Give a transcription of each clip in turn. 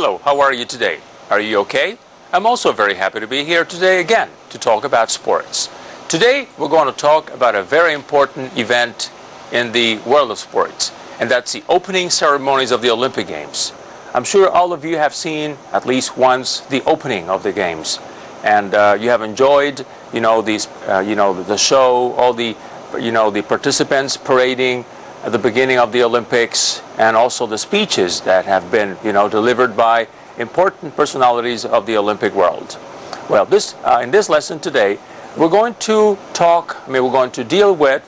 Hello, how are you today? Are you okay? I'm also very happy to be here today again to talk about sports. Today we're going to talk about a very important event in the world of sports, and that's the opening ceremonies of the Olympic Games. I'm sure all of you have seen at least once the opening of the games, and you have enjoyed, the show, all the, the participants parading at the beginning of the Olympics, and also the speeches that have been, delivered by important personalities of the Olympic world. Well, in this lesson today, we're going to deal with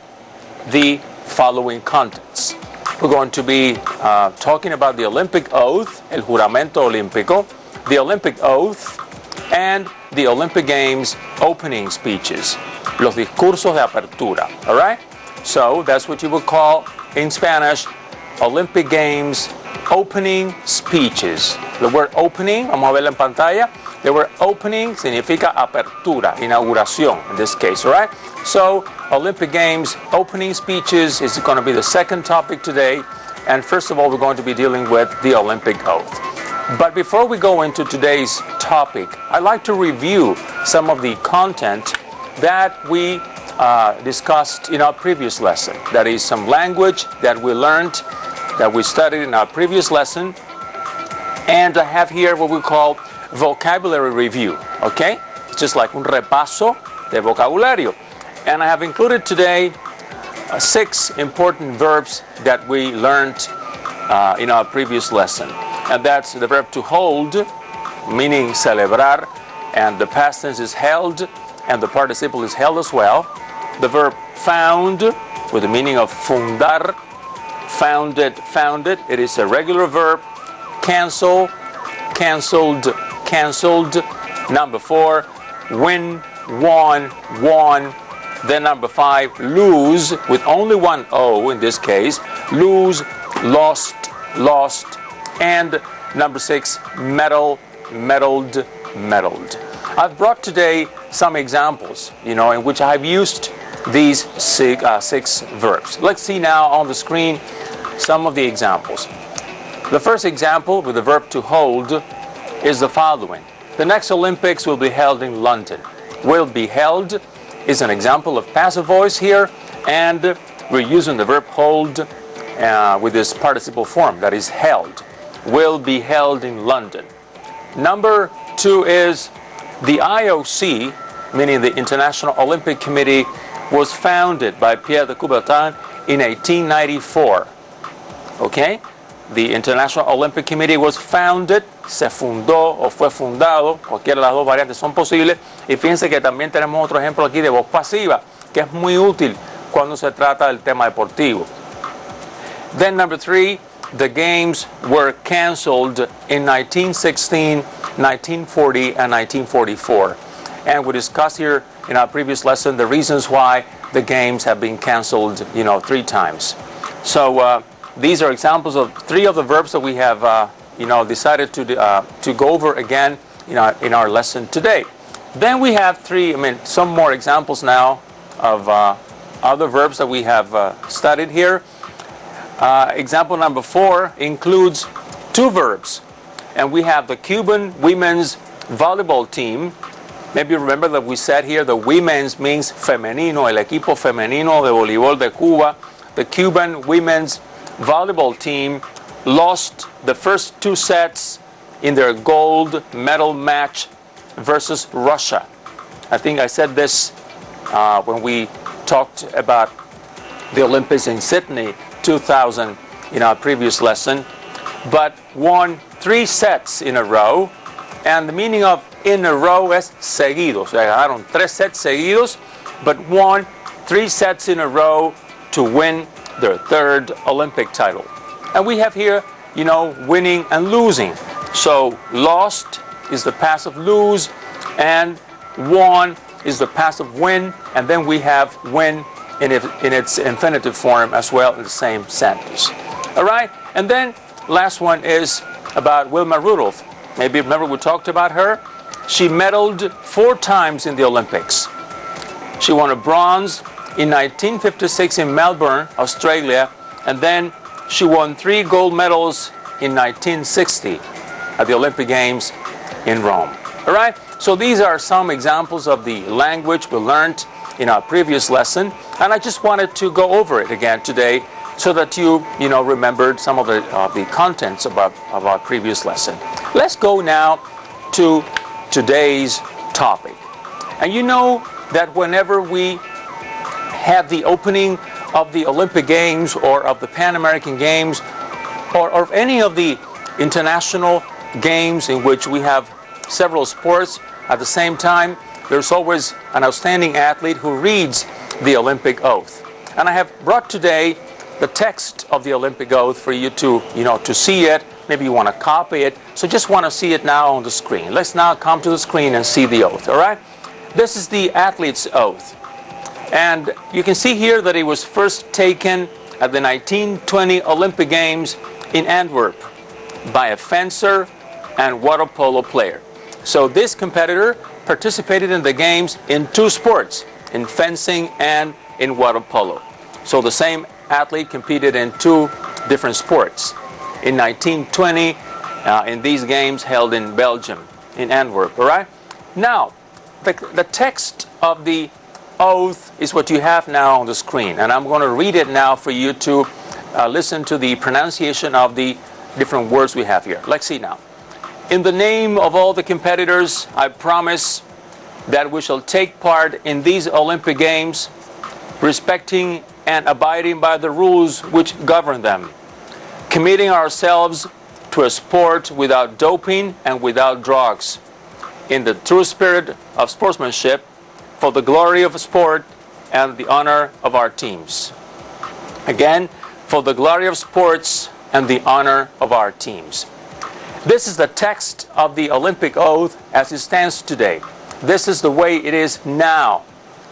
the following contents. We're going to be talking about the Olympic oath, el juramento olímpico, the Olympic oath, and the Olympic Games opening speeches, los discursos de apertura, all right? So that's what you would call, in Spanish, Olympic Games opening speeches. The word opening, vamos a verlo en pantalla, the word opening significa apertura, inauguración in this case, all right? So Olympic Games opening speeches is going to be the second topic today, and first of all we're going to be dealing with the Olympic oath. But before we go into today's topic, I'd like to review some of the content that we discussed in our previous lesson. That is some language that we learned, that we studied in our previous lesson. And I have here what we call vocabulary review, okay? It's just like un repaso de vocabulario. And I have included today 6 important verbs that we learned in our previous lesson. And that's the verb to hold, meaning celebrar, and the past tense is held, and the participle is held as well. The verb found, with the meaning of fundar, founded, it is a regular verb. Cancel, canceled, canceled. Number 4, win, won, won. Then number 5, lose, with only one O in this case. Lose, lost, lost. And number 6, medal, medaled, medaled. I've brought today some examples, in which I've used these 6 verbs. Let's see now on the screen some of the examples. The first example with the verb to hold is the following. The next Olympics will be held in London. Will be held is an example of passive voice here, and we're using the verb hold with this participle form, that is held. Will be held in London. Number 2 is the IOC, meaning the International Olympic Committee, was founded by Pierre de Coubertin in 1894. Okay? The International Olympic Committee was founded, se fundó o fue fundado, cualquiera de las dos variantes son posibles. Y fíjense que también tenemos otro ejemplo aquí de voz pasiva, que es muy útil cuando se trata del tema deportivo. Then number 3, the games were canceled in 1916, 1940, and 1944. And we discussed here in our previous lesson the reasons why the games have been canceled, 3 times. So these are examples of 3 of the verbs that we have, decided to go over again in our lesson today. Then we have some more examples now of other verbs that we have studied here. Example number 4 includes 2 verbs, and we have the Cuban women's volleyball team. Maybe you remember that we said here the women's means femenino, el equipo femenino de voleibol de Cuba. The Cuban women's volleyball team lost the first 2 sets in their gold medal match versus Russia. I think I said this when we talked about the Olympics in Sydney 2000 in our previous lesson, but won 3 sets in a row, and the meaning of in a row es seguidos. They ganaron 3 sets seguidos, but won 3 sets in a row to win their 3rd Olympic title. And we have here, winning and losing. So lost is the passive lose, and won is the passive win, and then we have win in its infinitive form as well in the same sentence. All right? And then last one is about Wilma Rudolph. Maybe remember we talked about her. She medaled 4 times in the Olympics. She won a bronze in 1956 in Melbourne, Australia, and then she won 3 gold medals in 1960. at the Olympic Games in Rome. All right? So these are some examples of the language we learned in our previous lesson, and I just wanted to go over it again today so that you remembered some of the contents of our previous lesson. Let's go now to today's topic. And you know that whenever we have the opening of the Olympic Games or of the Pan American Games or of any of the international games in which we have several sports at the same time, there's always an outstanding athlete who reads the Olympic oath. And I have brought today the text of the Olympic oath for you to see it. Maybe you want to copy it. So just want to see it now on the screen. Let's now come to the screen and see the oath, all right? This is the athlete's oath. And you can see here that it was first taken at the 1920 Olympic Games in Antwerp by a fencer and water polo player. So this competitor participated in the games in two sports, in fencing and in water polo. So the same athlete competed in two different sports in 1920 in these games held in Belgium, in Antwerp, all right? Now, the text of the oath is what you have now on the screen, and I'm going to read it now for you to listen to the pronunciation of the different words we have here. Let's see now. In the name of all the competitors, I promise that we shall take part in these Olympic Games, respecting and abiding by the rules which govern them, committing ourselves to a sport without doping and without drugs, in the true spirit of sportsmanship, for the glory of sport and the honor of our teams. Again, for the glory of sports and the honor of our teams. This is the text of the Olympic oath as it stands today. This is the way it is now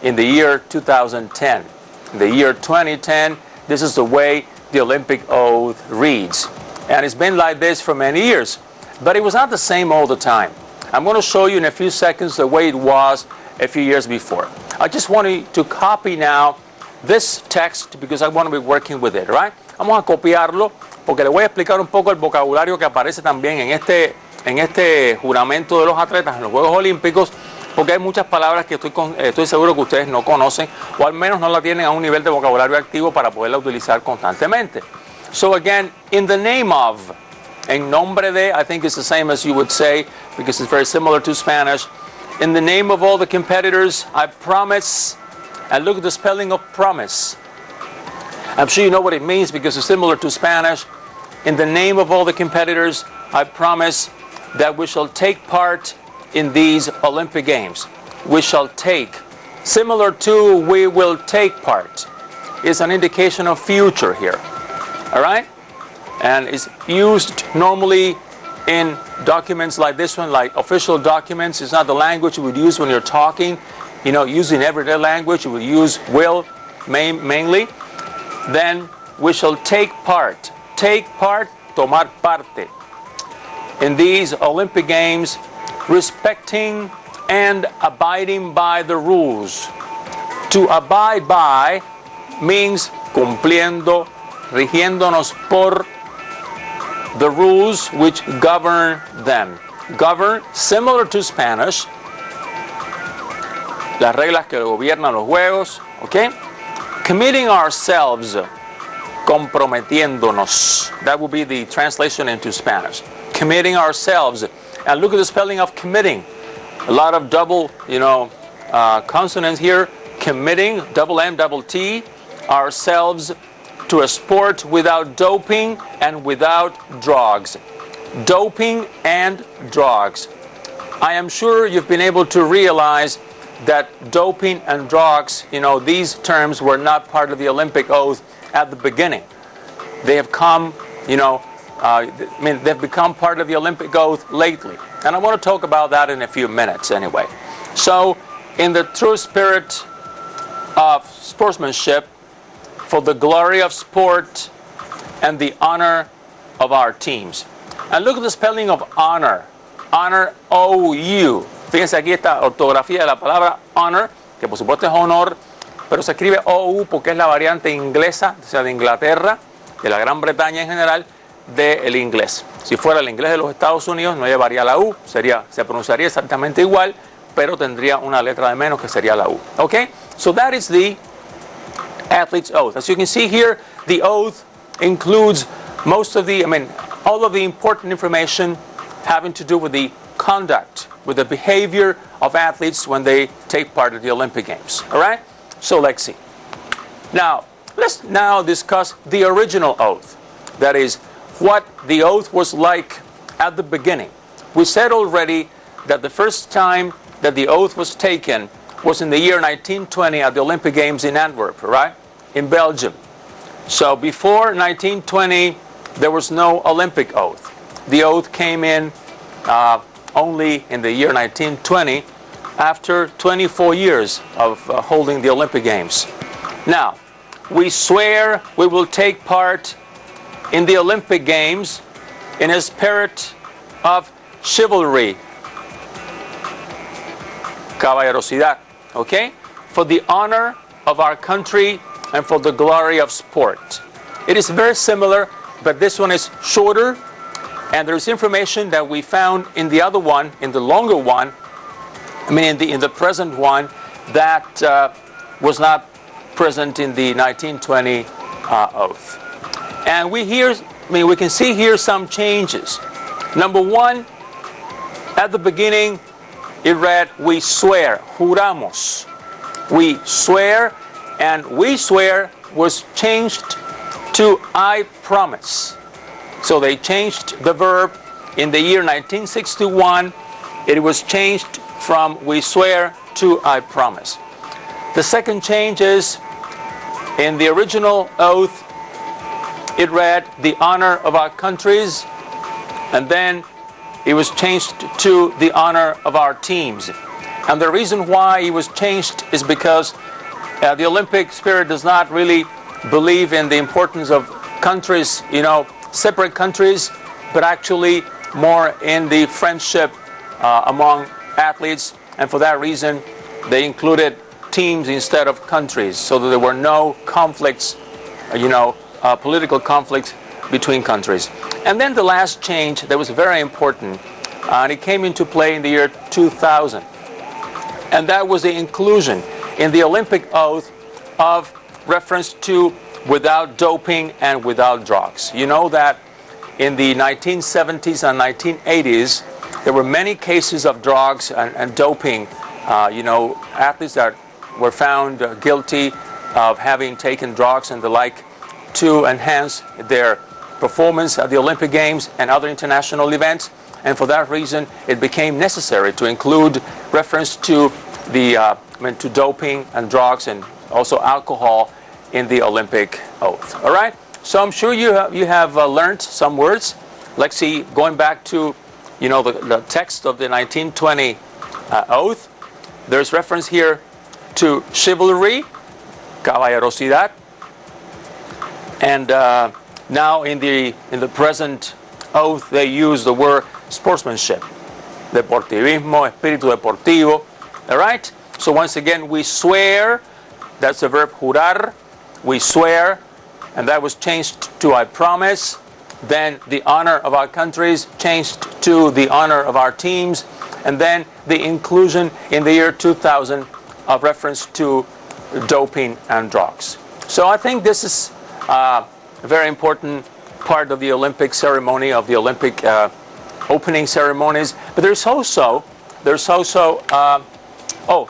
in the year 2010. In the year 2010, this is the way the Olympic oath reads. And it's been like this for many years. But it was not the same all the time. I'm going to show you in a few seconds the way it was a few years before. I just want you to copy now this text because I want to be working with it, right? Vamos a copiarlo porque le voy a explicar un poco el vocabulario que aparece también en este juramento de los atletas en los Juegos Olímpicos, porque hay muchas palabras que estoy seguro que ustedes no conocen o al menos no la tienen a un nivel de vocabulario activo para poderla utilizar constantemente. So again, in the name of, en nombre de, I think it's the same as you would say because it's very similar to Spanish. In the name of all the competitors, I promise, and look at the spelling of promise. I'm sure you know what it means because it's similar to Spanish. In the name of all the competitors, I promise that we shall take part in these Olympic Games. We shall take. Similar to we will take part is an indication of future here. All right? And it's used normally in documents like this one, like official documents. It's not the language you would use when you're talking. Using everyday language, you would use will mainly. Then we shall take part. Take part, tomar parte. In these Olympic Games, respecting and abiding by the rules. To abide by means cumpliendo, rigiéndonos por the rules which govern them. Govern, similar to Spanish, las reglas que gobiernan los juegos, okay? Committing ourselves, comprometiéndonos. That will be the translation into Spanish. Committing ourselves. And look at the spelling of committing. A lot of double, consonants here. Committing, double M, double T, ourselves to a sport without doping and without drugs. Doping and drugs. I am sure you've been able to realize that doping and drugs, these terms were not part of the Olympic oath at the beginning. They have come, they've become part of the Olympic oath lately. And I want to talk about that in a few minutes anyway. So, in the true spirit of sportsmanship, for the glory of sport and the honor of our teams. And look at the spelling of honor. Honor, O-U. Fíjense aquí esta ortografía de la palabra honor, que por supuesto es honor, pero se escribe O-U porque es la variante inglesa, o sea, de Inglaterra, de la Gran Bretaña en general, del inglés. Si fuera el inglés de los Estados Unidos no llevaría la U, se pronunciaría exactamente igual, pero tendría una letra de menos que sería la U. Okay? So that is the athlete's oath. As you can see here, the oath includes most of the, all of the important information having to do with the conduct, with the behavior of athletes when they take part in the Olympic Games. All right? So let's see. Now, let's now discuss the original oath. That is, what the oath was like at the beginning. We said already that the first time that the oath was taken was in the year 1920 at the Olympic Games in Antwerp, right? In Belgium. So before 1920, there was no Olympic oath. The oath came in only in the year 1920 after 24 years of holding the Olympic Games. Now, we swear we will take part in the Olympic Games in a spirit of chivalry, caballerosidad, okay? For the honor of our country and for the glory of sport. It is very similar, but this one is shorter, and there's information that we found in the other one, in the longer one, in the present one, that was not present in the 1920 oath. And we can see here some changes. Number one, at the beginning, it read, we swear, juramos. We swear, and we swear was changed to I promise. So they changed the verb in the year 1961. It was changed from we swear to I promise. The second change is, in the original oath, it read, the honor of our countries, and then it was changed to the honor of our teams. And the reason why it was changed is because the Olympic spirit does not really believe in the importance of countries, separate countries, but actually more in the friendship among athletes. And for that reason, they included teams instead of countries, so that there were no conflicts, political conflicts between countries. And then the last change that was very important, and it came into play in the year 2000, and that was the inclusion in the Olympic oath of reference to without doping and without drugs. You know that in the 1970s and 1980s, there were many cases of drugs and doping, athletes that were found guilty of having taken drugs and the like to enhance their performance at the Olympic Games and other international events. And for that reason, it became necessary to include reference to to doping and drugs and also alcohol in the Olympic oath. All right. So I'm sure you have learned some words. Let's see. Going back to the text of the 1920 oath, there's reference here to chivalry, caballerosidad, and now in the present oath they use the word sportsmanship, deportivismo, espíritu deportivo. All right. So once again, we swear. That's the verb jurar. We swear, and that was changed to I promise. Then the honor of our countries changed to the honor of our teams, and then the inclusion in the year 2000 of reference to doping and drugs. So I think this is a very important part of the Olympic ceremony, of the Olympic opening ceremonies. But there's also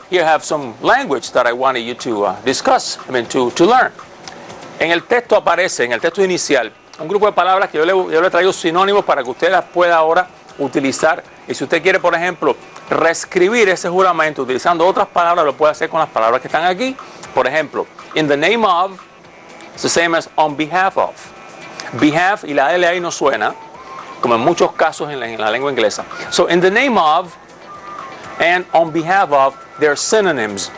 here I have some language that I wanted you to discuss, to learn. En el texto aparece, en el texto inicial, un grupo de palabras que yo le traigo sinónimos para que usted las pueda ahora utilizar. Y si usted quiere, por ejemplo, reescribir ese juramento utilizando otras palabras, lo puede hacer con las palabras que están aquí. Por ejemplo, in the name of, it's the same as on behalf of. Behalf y la L ahí no suena, como en muchos casos en la lengua inglesa. So in the name of and on behalf of, they're synonyms.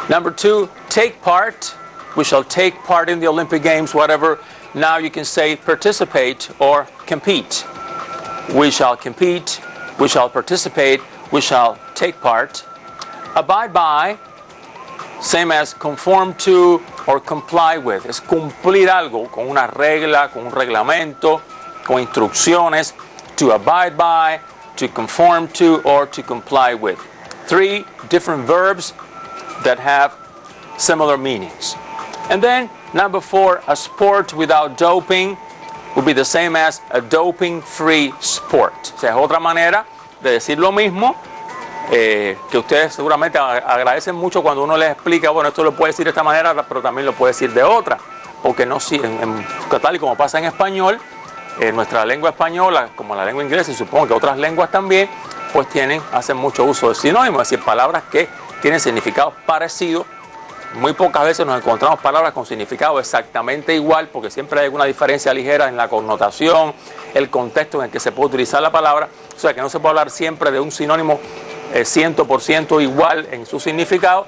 Number two, take part. We shall take part in the Olympic Games, whatever. Now you can say participate or compete. We shall compete, we shall participate, we shall take part. Abide by, same as conform to, or comply with. Es cumplir algo con una regla, con un reglamento, con instrucciones. To abide by, to conform to, or to comply with. 3 different verbs that have similar meanings. And then number 4, a sport without doping would be the same as a doping-free sport. O sea, es otra manera de decir lo mismo, que ustedes seguramente agradecen mucho cuando uno les explica, bueno, esto lo puede decir de esta manera, pero también lo puede decir de otra, porque no, tal y como pasa en español, nuestra lengua española, como la lengua inglesa, y supongo que otras lenguas también, pues hacen mucho uso de sinónimos, es decir, palabras que tienen significados parecidos. Muy pocas veces nos encontramos palabras con significado exactamente igual, porque siempre hay alguna diferencia ligera en la connotación, el contexto en el que se puede utilizar la palabra. O sea que no se puede hablar siempre de un sinónimo 100% igual en su significado,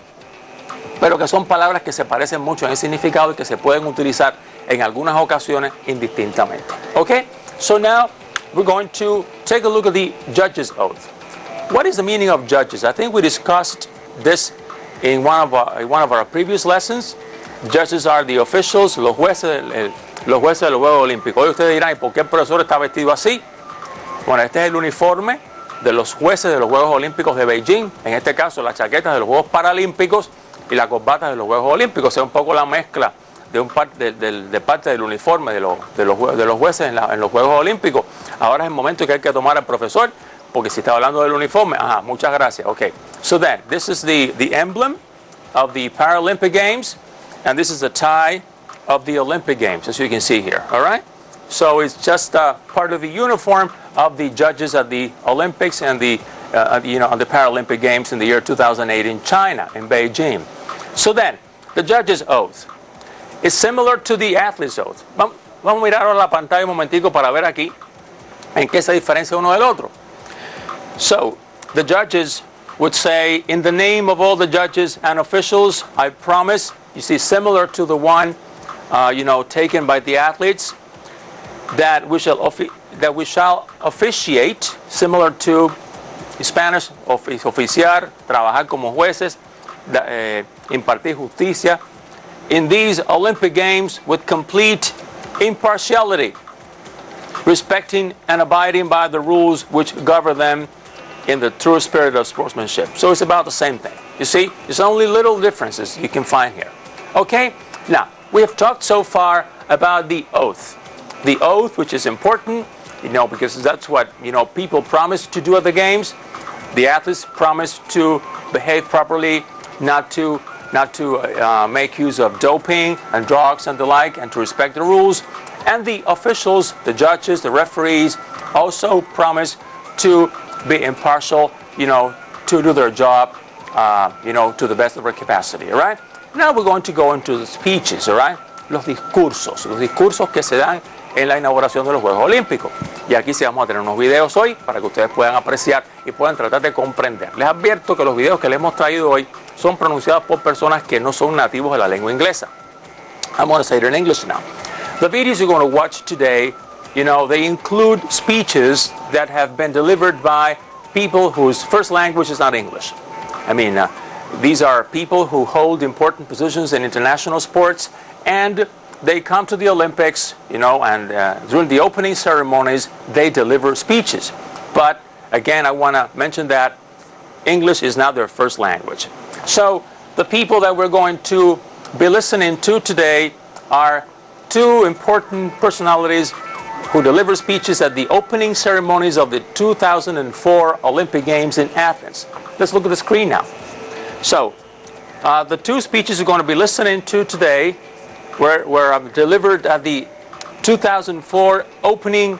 pero que son palabras que se parecen mucho en el significado y que se pueden utilizar en algunas ocasiones indistintamente. Okay, so now we're going to take a look at the judge's oath. What is the meaning of judges? I think we discussed this in one of our previous lessons. Judges are the officials, los jueces de los Juegos Olímpicos. Hoy ustedes dirán, ¿y por qué el profesor está vestido así? Bueno, este es el uniforme de los jueces de los Juegos Olímpicos de Beijing. En este caso, las chaquetas de los Juegos Paralímpicos y las corbatas de los Juegos Olímpicos. O sea, un poco la mezcla de parte del uniforme de los jueces en los Juegos Olímpicos. Ahora es el momento que hay que tomar al profesor, porque si está hablando del uniforme, muchas gracias. Okay, so then, this is the emblem of the Paralympic Games, and this is the tie of the Olympic Games, as you can see here, all right? So it's just part of the uniform of the judges at the Olympics and the Paralympic Games in the year 2008 in China, in Beijing. So then, the judge's oath is similar to the athlete's oath. Vamos a mirar ahora la pantalla un momentico para ver aquí en qué se diferencia uno del otro. So, the judges would say, in the name of all the judges and officials, I promise, you see, similar to the one, taken by the athletes, that we shall officiate, similar to Spanish, oficiar, trabajar como jueces, impartir justicia, in these Olympic Games with complete impartiality, respecting and abiding by the rules which govern them in the true spirit of sportsmanship. So it's about the same thing. You see, there's only little differences you can find here. Okay? Now, we have talked so far about the oath. The oath, which is important, because that's what, people promise to do at the games. The athletes promise to behave properly, not to make use of doping and drugs and the like, and to respect the rules. And the officials, the judges, the referees, also promise to be impartial, to do their job, to the best of their capacity, all right? Now we're going to go into the speeches, all right? Los discursos que se dan en la inauguración de los Juegos Olímpicos. Y aquí sí vamos a tener unos videos hoy para que ustedes puedan apreciar y puedan tratar de comprender. Les advierto que los videos que les hemos traído hoy son pronunciados por personas que no son nativos de la lengua inglesa. I'm going to say it in English now. The videos you're going to watch today, they include speeches that have been delivered by people whose first language is not English. I mean, these are people who hold important positions in international sports, and they come to the Olympics, and during the opening ceremonies, they deliver speeches. But again, I want to mention that English is not their first language. So the people that we're going to be listening to today are two important personalities who deliver speeches at the opening ceremonies of the 2004 Olympic Games in Athens. Let's look at the screen now. So, the two speeches we're going to be listening to today were delivered at the 2004 opening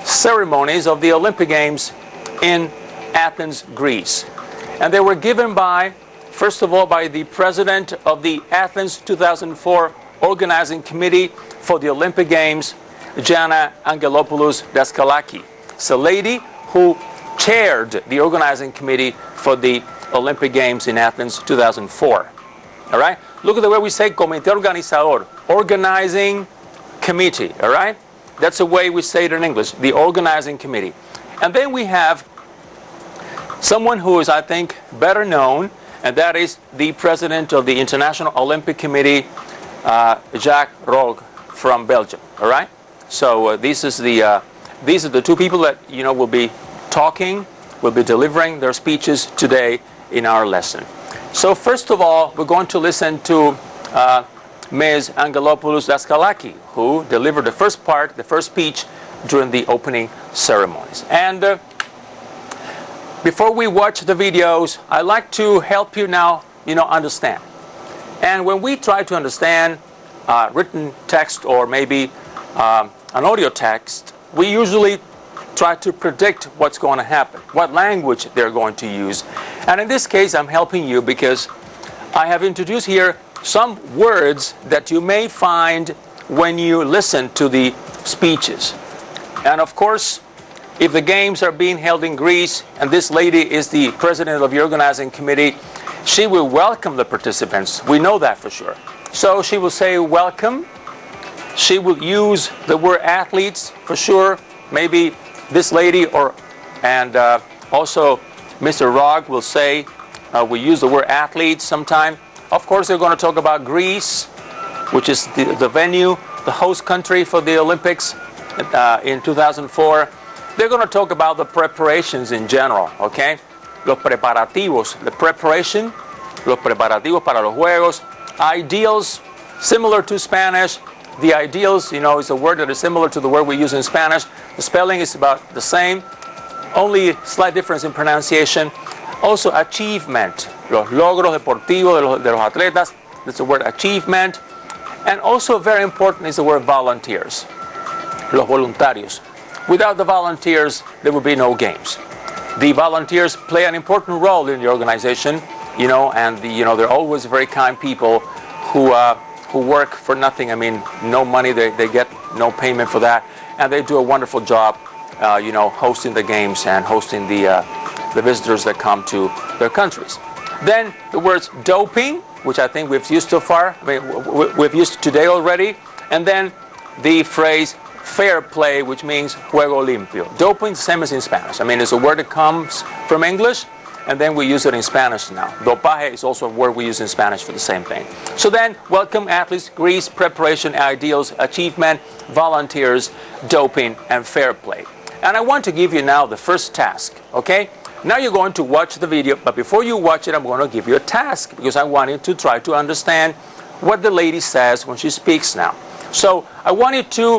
ceremonies of the Olympic Games in Athens, Greece. And they were given by, first of all, by the president of the Athens 2004 Organizing Committee for the Olympic Games, Gianna Angelopoulos Daskalaki. It's a lady who chaired the organizing committee for the Olympic Games in Athens 2004. All right? Look at the way we say comité organizador, organizing committee. All right? That's the way we say it in English, the organizing committee. And then we have someone who is, I think, better known, and that is the president of the International Olympic Committee, Jacques Rogue from Belgium. All right. So these are the two people that will be talking, will be delivering their speeches today in our lesson. So first of all, we're going to listen to Ms. Angelopoulos Daskalaki, who delivered the first speech during the opening ceremonies. And before we watch the videos, I'd like to help you now, understand. And when we try to understand written text or maybe an audio text, we usually try to predict what's going to happen, what language they're going to use. And in this case, I'm helping you because I have introduced here some words that you may find when you listen to the speeches. And of course, if the games are being held in Greece, and this lady is the president of the organizing committee, she will welcome the participants. We know that for sure. So she will say welcome. She will use the word athletes for sure. Maybe this lady and also Mr. Rogg will say, we use the word athletes sometime. Of course, they're going to talk about Greece, which is the venue, the host country for the Olympics in 2004. They're going to talk about the preparations in general, okay? Los preparativos, the preparation, los preparativos para los Juegos. Ideals, similar to Spanish. The ideals, is a word that is similar to the word we use in Spanish. The spelling is about the same, only slight difference in pronunciation. Also, achievement, los logros deportivos de los atletas. That's the word achievement. And also very important is the word volunteers, los voluntarios. Without the volunteers, there would be no games. The volunteers play an important role in the organization, and they're always very kind people who work for nothing. I mean, no money, they get no payment for that, and they do a wonderful job, hosting the games and hosting the visitors that come to their countries. Then the words doping, which I think we've used so far, we've used today already, and then the phrase fair play, which means juego limpio. Doping, same as in Spanish. I mean, it's a word that comes from English, and then we use it in Spanish now. Dopaje is also a word we use in Spanish for the same thing. So then, welcome athletes, Greece, preparation, ideals, achievement, volunteers, doping, and fair play. And I want to give you now the first task, okay? Now you're going to watch the video, but before you watch it, I'm going to give you a task because I want you to try to understand what the lady says when she speaks now. So I want you to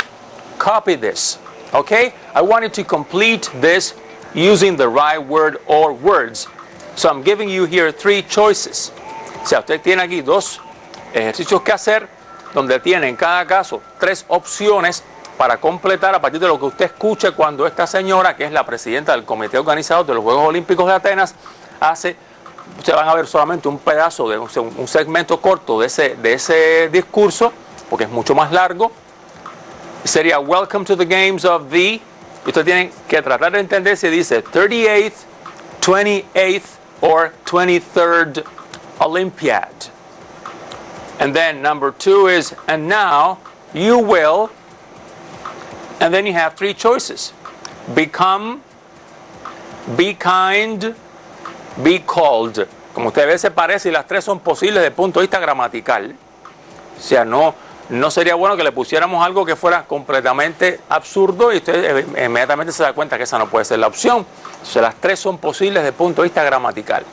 copy this, okay? I want you to complete this using the right word or words. So I'm giving you here 3 choices. O sea, usted tiene aquí 2 ejercicios que hacer, donde tiene en cada caso 3 opciones para completar a partir de lo que usted escuche cuando esta señora, que es la presidenta del comité organizador de los Juegos Olímpicos de Atenas, hace. Ustedes van a ver solamente un pedazo, un segmento corto de ese discurso, porque es mucho más largo. Sería welcome to the games of the. Ustedes tienen que tratar de entender si dice 38th, 28th, or 23rd Olympiad. And then number 2 is, and now you will, and then you have 3 choices. Become, be kind, be called. Como usted ve, se parece y las 3 son posibles desde el punto de vista gramatical. O sea, no sería bueno que le pusiéramos algo que fuera completamente absurdo y usted inmediatamente se da cuenta que esa no puede ser la opción. O sea, las 3 son posibles desde el punto de vista gramatical.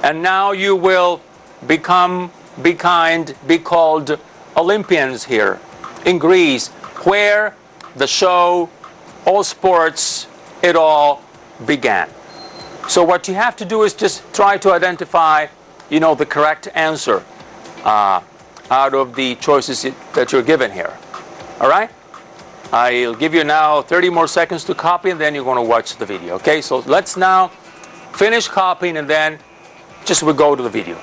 And now you will become, be kind, be called Olympians here in Greece, where the show, all sports, it all began. So what you have to do is just try to identify, the correct answer out of the choices that you're given here. All right? I'll give you now 30 more seconds to copy, and then you're going to watch the video. Okay? So let's now finish copying, and then we'll go to the video.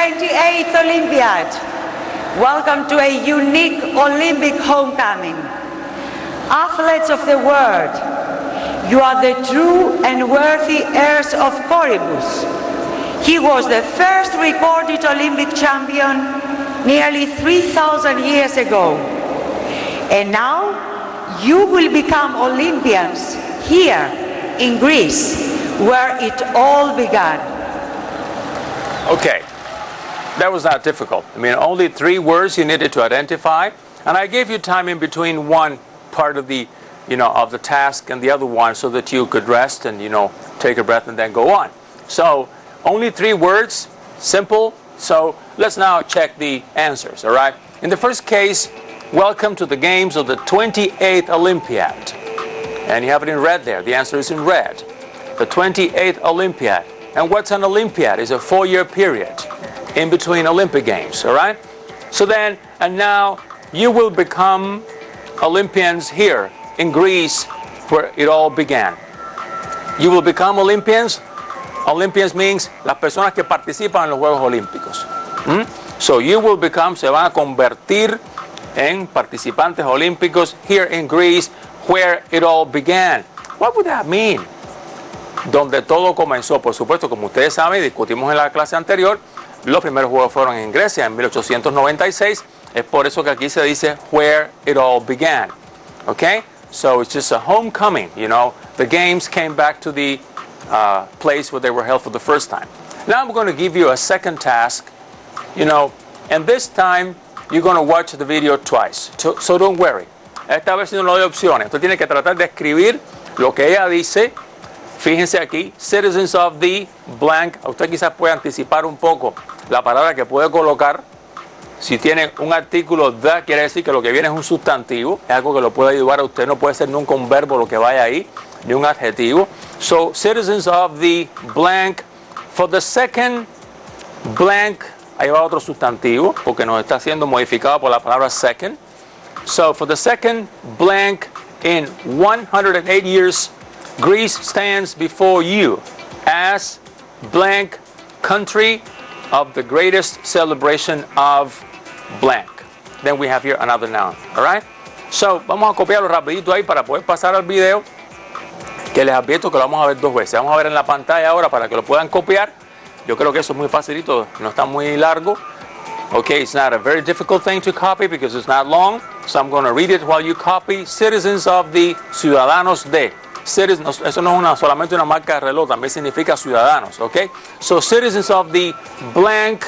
28th Olympiad. Welcome to a unique Olympic homecoming. Athletes of the world, you are the true and worthy heirs of Corybus. He was the first recorded Olympic champion nearly 3,000 years ago. And now you will become Olympians here in Greece, where it all began. Okay, that was not difficult. I mean, only 3 words you needed to identify, and I gave you time in between one part of the, of the task and the other one so that you could rest and, take a breath and then go on. So, only 3 words, simple. So, let's now check the answers, all right? In the first case, welcome to the games of the 28th Olympiad. And you have it in red there. The answer is in red. The 28th Olympiad. And what's an Olympiad? It's a 4-year period in between Olympic Games, all right? So then, and now, you will become Olympians here in Greece, where it all began. You will become Olympians. Olympians means las personas que participan en los Juegos Olímpicos. So you will become, se van a convertir en participantes olímpicos here in Greece, where it all began. What would that mean? Donde todo comenzó. Por supuesto, como ustedes saben, discutimos en la clase anterior, los primeros juegos fueron en Grecia en 1896. Es por eso que aquí se dice where it all began. Okay? So it's just a homecoming, The games came back to the place where they were held for the first time. Now I'm going to give you a second task, and this time you're going to watch the video twice. So don't worry. Esta vez no le doy opciones. Usted tiene que tratar de escribir lo que ella dice. Fíjense aquí, citizens of the blank. Usted quizás puede anticipar un poco la palabra que puede colocar. Si tiene un artículo the, quiere decir que lo que viene es un sustantivo. Es algo que lo puede ayudar a usted. No puede ser nunca un verbo lo que vaya ahí, ni un adjetivo. So, citizens of the blank. For the second blank, ahí va otro sustantivo, porque nos está siendo modificado por la palabra second. So, for the second blank, in 108 years, Greece stands before you as blank country of the greatest celebration of blank. Then we have here another noun, all right? So, vamos a copiarlo rapidito ahí para poder pasar al video, que les advierto que lo vamos a ver 2 veces. Vamos a ver en la pantalla ahora para que lo puedan copiar. Yo creo que eso es muy facilito, no está muy largo. Okay, it's not a very difficult thing to copy because it's not long. So I'm going to read it while you copy. Citizens of the, ciudadanos de. Citizens, eso no es solamente una marca de reloj, también significa ciudadanos, okay? So citizens of the blank,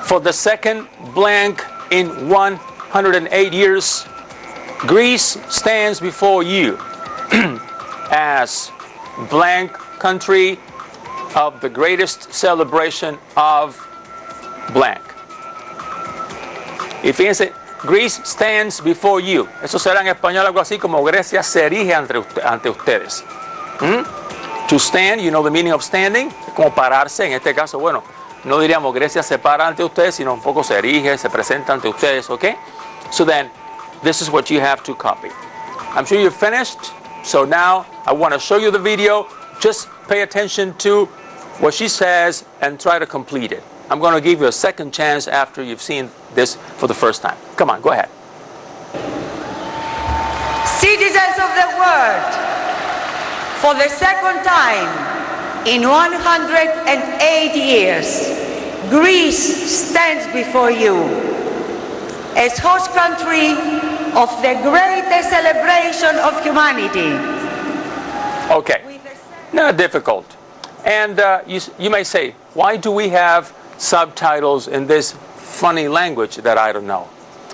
for the second blank in 108 years, Greece stands before you as blank country of the greatest celebration of blank. Y fíjense, Greece stands before you. Eso será en español algo así como Grecia se erige ante ustedes. To stand, you know the meaning of standing, es como pararse. En este caso, bueno, no diríamos Grecia se para ante ustedes, sino un poco se erige, se presenta ante ustedes, ¿ok? So then, this is what you have to copy. I'm sure you're finished. So now, I want to show you the video. Just pay attention to what she says and try to complete it. I'm going to give you a second chance after you've seen this for the first time. Come on, go ahead. Citizens of the world, for the second time in 108 years, Greece stands before you as host country of the greatest celebration of humanity. Okay, not difficult. And you may say, why do we have subtitles in this funny language that I don't know?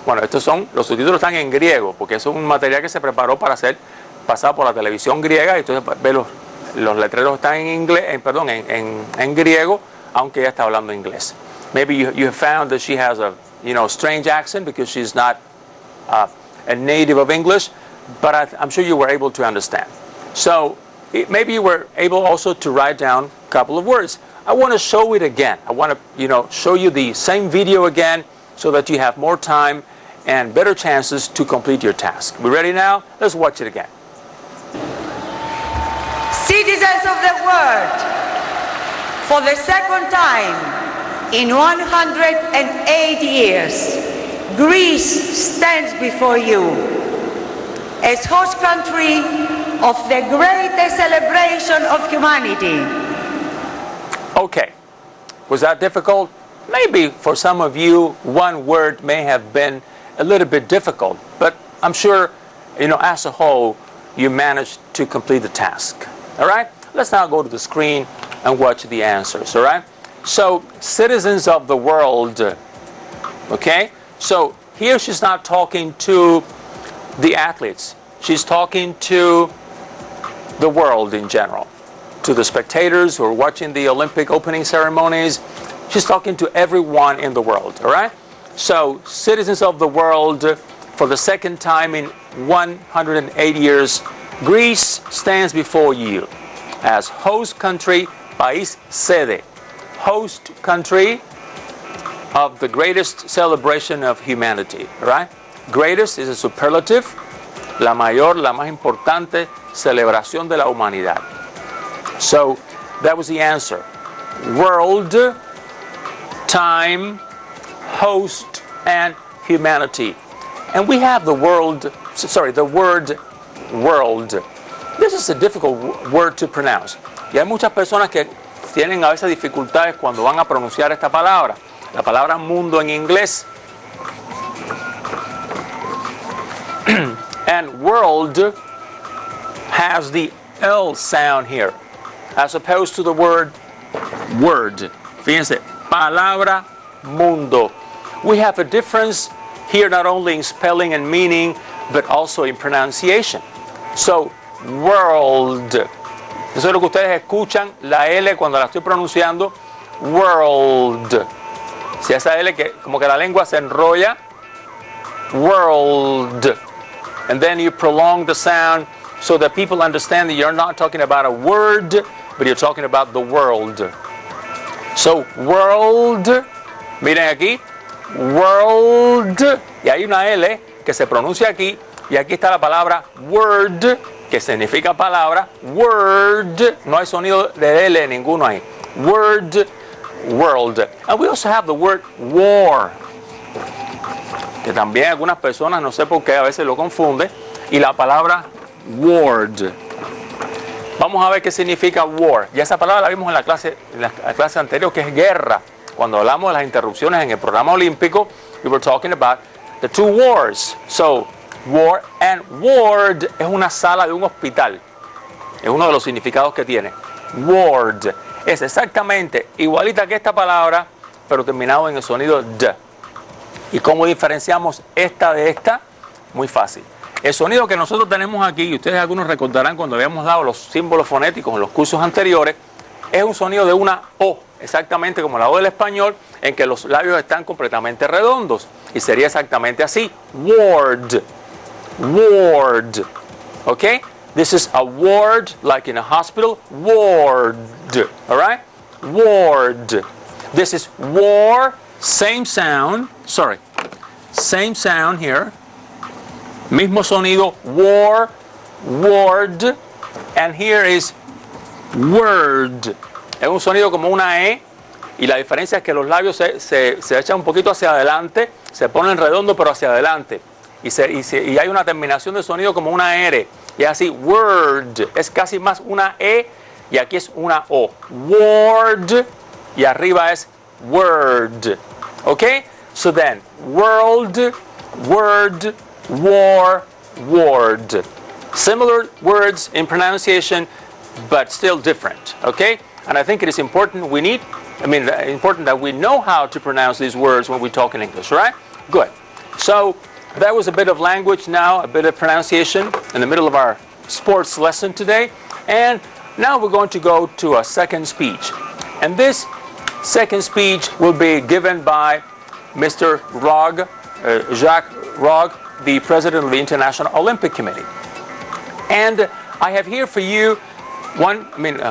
Bueno, estos son, los subtítulos están en griego, porque eso es un material que se preparó para ser pasado por la televisión griega, y entonces ve los letreros están en inglés, en griego, aunque ella está hablando inglés. Maybe you have found that she has a strange accent because she's not a native of English, but I'm sure you were able to understand. So maybe you were able also to write down a couple of words. I want to show it again. I want to show you the same video again so that you have more time and better chances to complete your task. We ready now? Let's watch it again. Citizens of the world, for the second time in 108 years, Greece stands before you as host country of the greatest celebration of humanity. Okay, was that difficult? Maybe for some of you, one word may have been a little bit difficult, but I'm sure, as a whole, you managed to complete the task. All right? Let's now go to the screen and watch the answers. All right? So, citizens of the world. Okay? So, here she's not talking to the athletes. She's talking to the world in general, to the spectators who are watching the Olympic opening ceremonies. She's talking to everyone in the world, all right? So, citizens of the world, for the second time in 108 years, Greece stands before you as host country, país sede, host country of the greatest celebration of humanity, all right? Greatest is a superlative, la mayor, la más importante celebración de la humanidad. So that was the answer. World, time, host, and humanity. And we have the word world. This is a difficult word to pronounce. Y hay muchas personas que tienen a veces dificultades cuando van a pronunciar esta palabra. La palabra mundo en inglés. And world has the L sound here, as opposed to the word word. Fíjense, palabra mundo. We have a difference here not only in spelling and meaning, but also in pronunciation. So, world. Eso es lo que ustedes escuchan, la L cuando la estoy pronunciando, world. Si esa L que como que la lengua se enrolla, world. And then you prolong the sound so that people understand that you're not talking about a word, but you're talking about the world. So, world, miren aquí, world, y hay una L que se pronuncia aquí, y aquí está la palabra word, que significa palabra, word, no hay sonido de L ninguno ahí, word, world. And we also have the word war, que también algunas personas, no sé por qué, a veces lo confunde, y la palabra word. Vamos a ver qué significa war. Ya esa palabra la vimos en la clase anterior, que es guerra. Cuando hablamos de las interrupciones en el programa olímpico, we were talking about the two wars. So, war and ward es una sala de un hospital. Es uno de los significados que tiene. Ward es exactamente igualita que esta palabra, pero terminado en el sonido D. ¿Y cómo diferenciamos esta de esta? Muy fácil. El sonido que nosotros tenemos aquí, y ustedes algunos recordarán cuando habíamos dado los símbolos fonéticos en los cursos anteriores, es un sonido de una O, exactamente como la O del español, en que los labios están completamente redondos. Y sería exactamente así. Ward. Ward. Okay? This is a ward, like in a hospital. Ward. All right? Ward. This is war. Same sound. Sorry. Same sound here. Mismo sonido. War. Ward. And here is word. Es un sonido como una E. Y la diferencia es que los labios se echan un poquito hacia adelante. Se ponen redondos pero hacia adelante. Y hay una terminación de sonido como una R. Y es así. Word. Es casi más una E. Y aquí es una O. Word. Y arriba es word. Okay? So then, world, word, war, ward. Similar words in pronunciation, but still different. Okay? And I think it is important important that we know how to pronounce these words when we talk in English, right? Good. So, that was a bit of language now, a bit of pronunciation in the middle of our sports lesson today. And now we're going to go to a second speech. And this second speech will be given by Mr. Jacques Rogge, the president of the International Olympic Committee. And I have here for you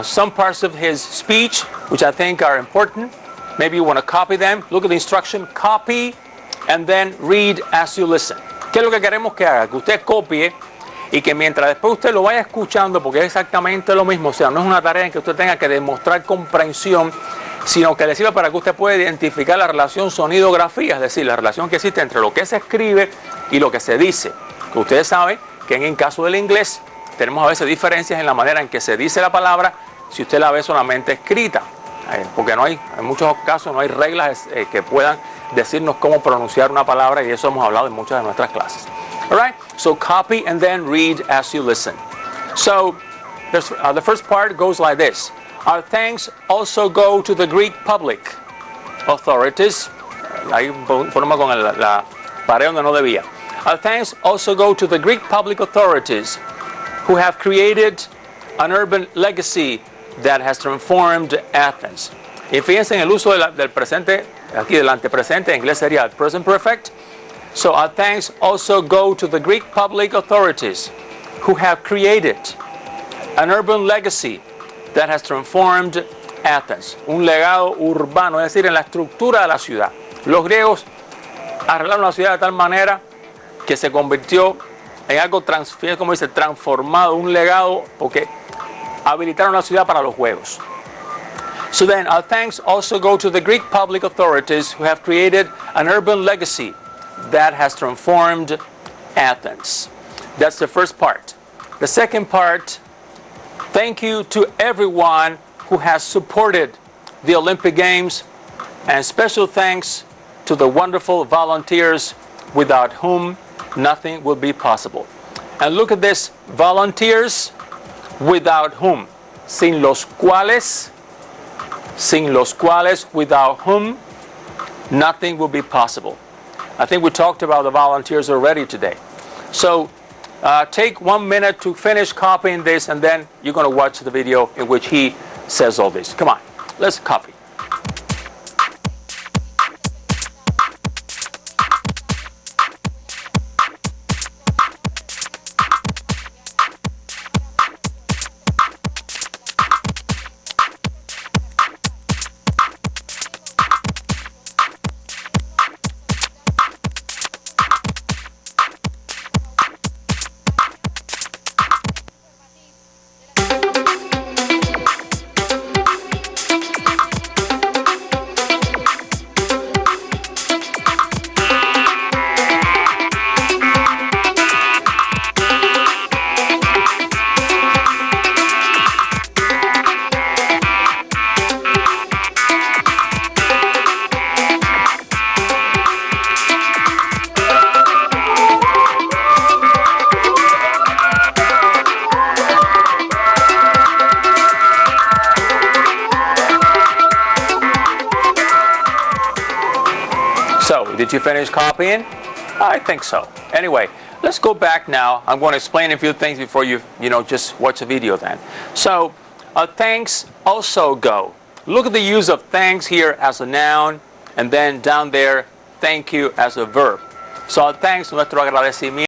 some parts of his speech, which I think are important. Maybe you want to copy them. Look at the instruction, copy, and then read as you listen. ¿Qué es lo que queremos que haga? Que usted copie y que mientras después usted lo vaya escuchando, porque es exactamente lo mismo, o sea, no es una tarea en que usted tenga que demostrar comprensión, sino que le sirve para que usted pueda identificar la relación sonido-grafía, es decir, la relación que existe entre lo que se escribe y lo que se dice. Que ustedes saben que en el caso del inglés tenemos a veces diferencias en la manera en que se dice la palabra si usted la ve solamente escrita, porque en muchos casos no hay reglas que puedan decirnos cómo pronunciar una palabra, y eso hemos hablado en muchas de nuestras clases. All right, so copy and then read as you listen. So the first part goes like this. Our thanks also go to the Greek public authorities. Ahí ponemos con la pared donde no debía. Our thanks also go to the Greek public authorities who have created an urban legacy that has transformed Athens. Y fíjense en el uso del presente, aquí del antepresente, en inglés sería present perfect. So our thanks also go to the Greek public authorities who have created an urban legacy that has transformed Athens. Un legado urbano, es decir, en la estructura de la ciudad. Los griegos arreglaron la ciudad de tal manera que se convirtió en algo como dice, transformado, un legado, porque habilitaron la ciudad para los juegos. So then, our thanks also go to the Greek public authorities who have created an urban legacy that has transformed Athens. That's the first part. The second part, thank you to everyone who has supported the Olympic Games, and special thanks to the wonderful volunteers without whom nothing will be possible. And look at this, volunteers without whom, sin los cuales, without whom nothing will be possible. I think we talked about the volunteers already today. So take 1 minute to finish copying this, and then you're going to watch the video in which he says all this. Come on, let's copy. Did you finish copying? I think so. Anyway, let's go back now. I'm going to explain a few things before you just watch the video then. So, thanks also go. Look at the use of thanks here as a noun, and then down there, thank you as a verb. So, thanks, nuestro agradecimiento.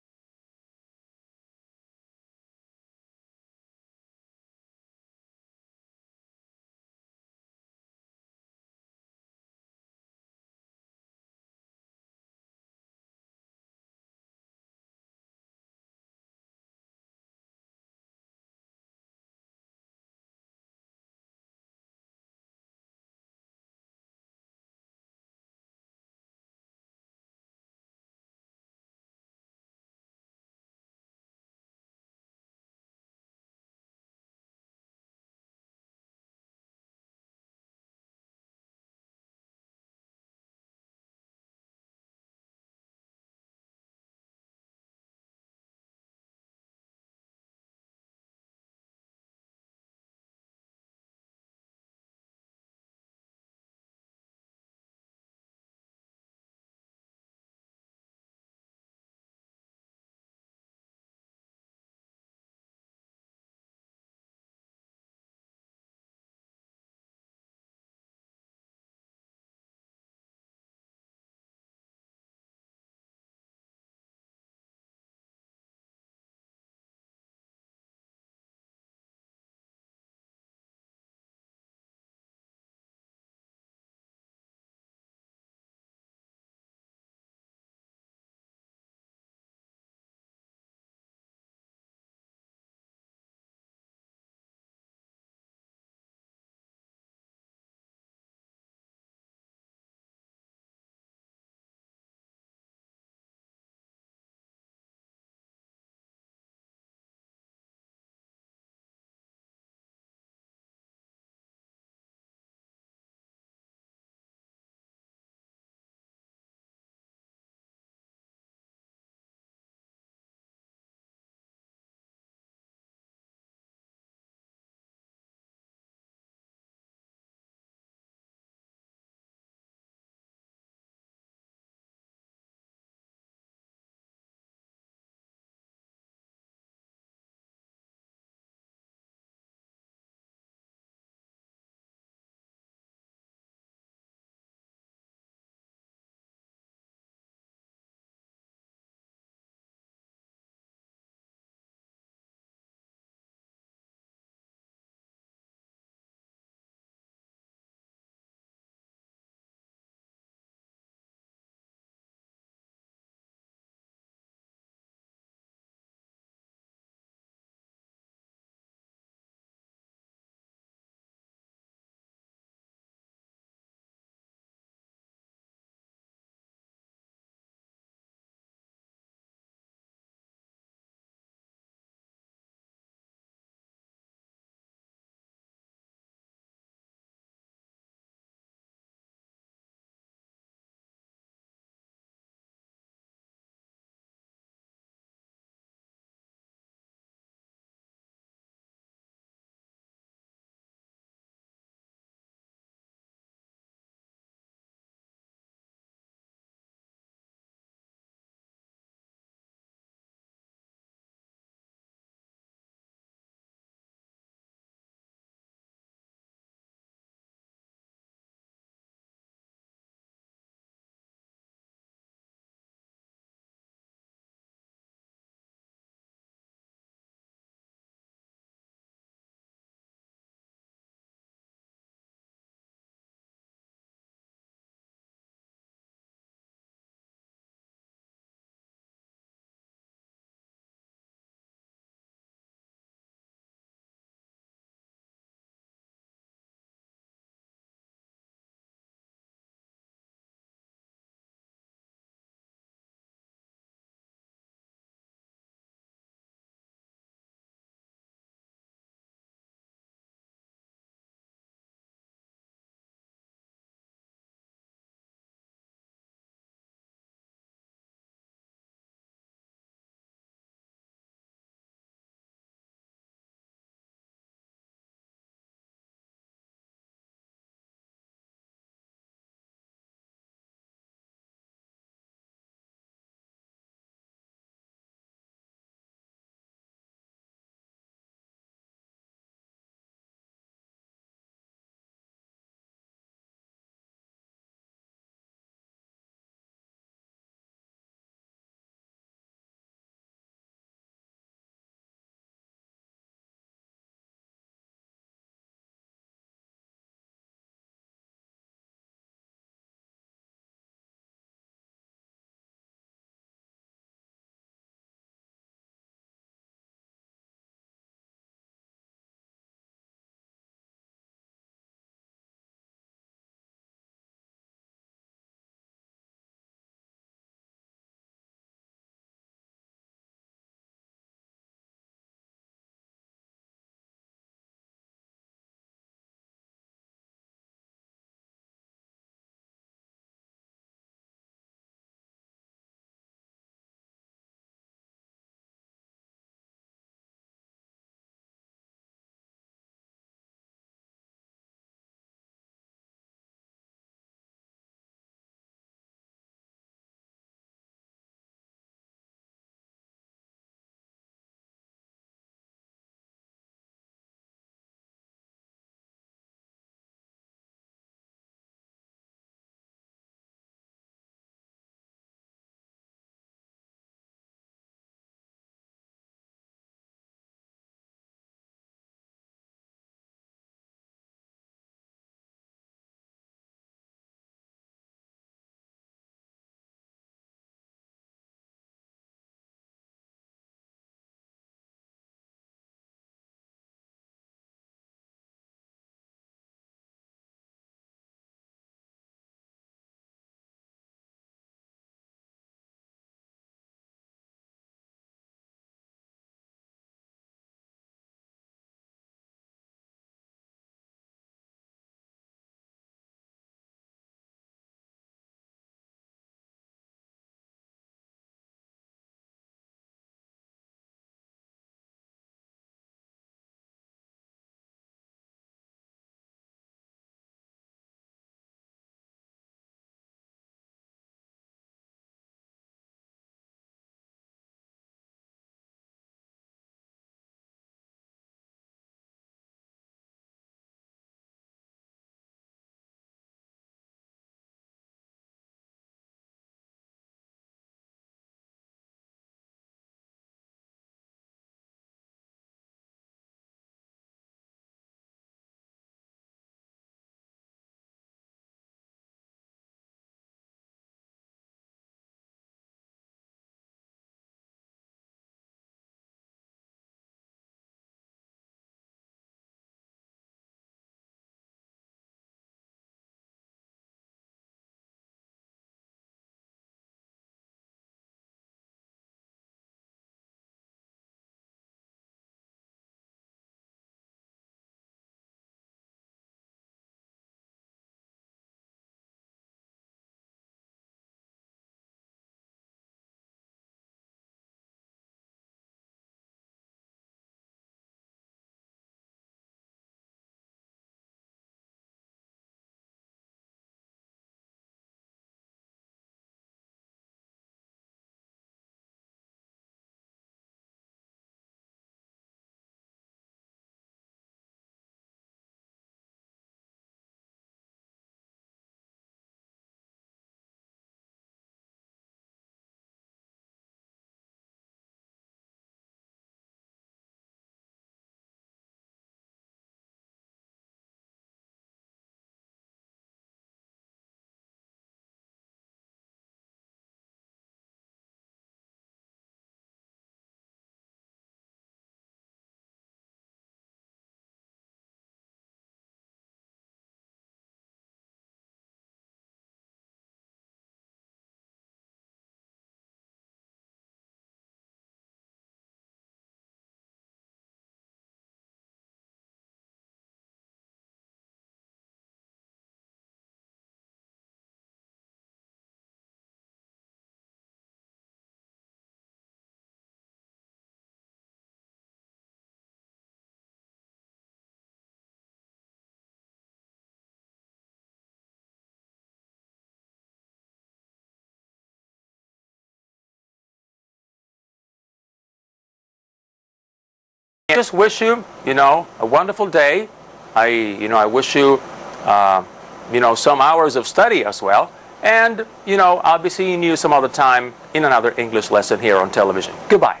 I just wish you, a wonderful day. I wish you, some hours of study as well. And, I'll be seeing you some other time in another English lesson here on television. Goodbye.